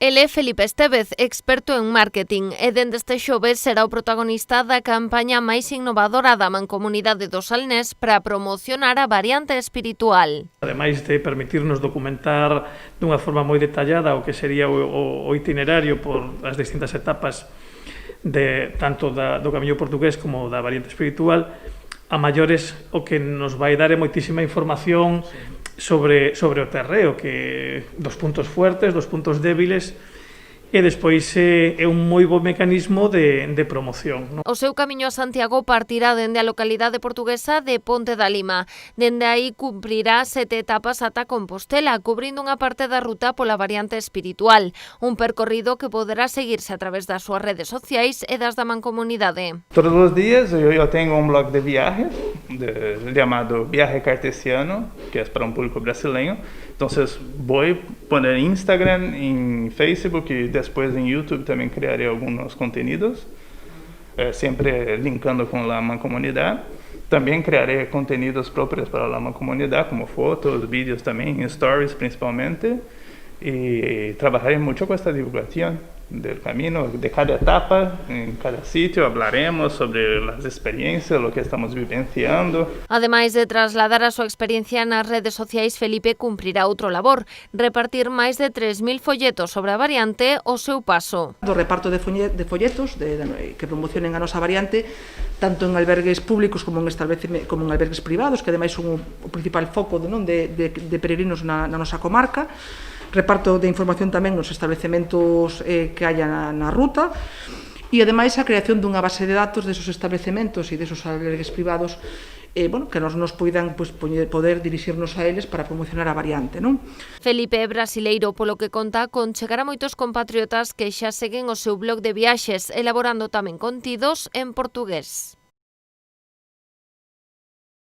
El é Felipe Estévez, experto en marketing, e dende este xoves será o protagonista da campaña máis innovadora da Mancomunidade do Salnés para promocionar a variante espiritual. Ademais de permitirnos documentar dunha forma moi detallada o que sería o itinerario por as distintas etapas tanto do camiño portugués como da variante espiritual, a maiores o que nos vai dar é moitísima información sobre o terreo, que dos puntos fuertes, dos puntos débiles, e despois é un moi bo mecanismo de promoción. O seu camiño a Santiago partirá dende a localidade portuguesa de Ponte da Lima. Dende aí cumprirá 7 etapas ata Compostela, cubrindo unha parte da ruta pola variante espiritual. Un percorrido que poderá seguirse a través das súas redes sociais e das da Mancomunidade. Todos os días eu tenho um blog de viajes chamado Viaje Cartesiano, que é para um público brasileiro. Então, vou pôr em Instagram, em Facebook e depois em YouTube também criarei alguns conteúdos, sempre linkando com a Mancomunidade. Também criarei conteúdos próprios para a Mancomunidade, como fotos, vídeos também, stories principalmente. E trabalharei muito com esta divulgação do caminho, de cada etapa, em cada sítio, hablaremos sobre as experiências, o que estamos vivenciando. Ademais de trasladar a súa experiencia nas redes sociais, Felipe cumprirá outro labor, repartir máis de 3.000 folletos sobre a variante ao seu paso. Do reparto de folletos que promocionen a nosa variante, tanto en albergues públicos como en albergues privados, que ademais son o principal foco de peregrinos na nosa comarca. Reparto de información tamén nos establecementos que haya na ruta e, ademais, a creación dunha base de datos desos establecementos e desos albergues privados que nos poidan poder dirixirnos a eles para promocionar a variante. Felipe é brasileiro, polo que conta con chegar a moitos compatriotas que xa seguen o seu blog de viaxes, elaborando tamén contidos en portugués.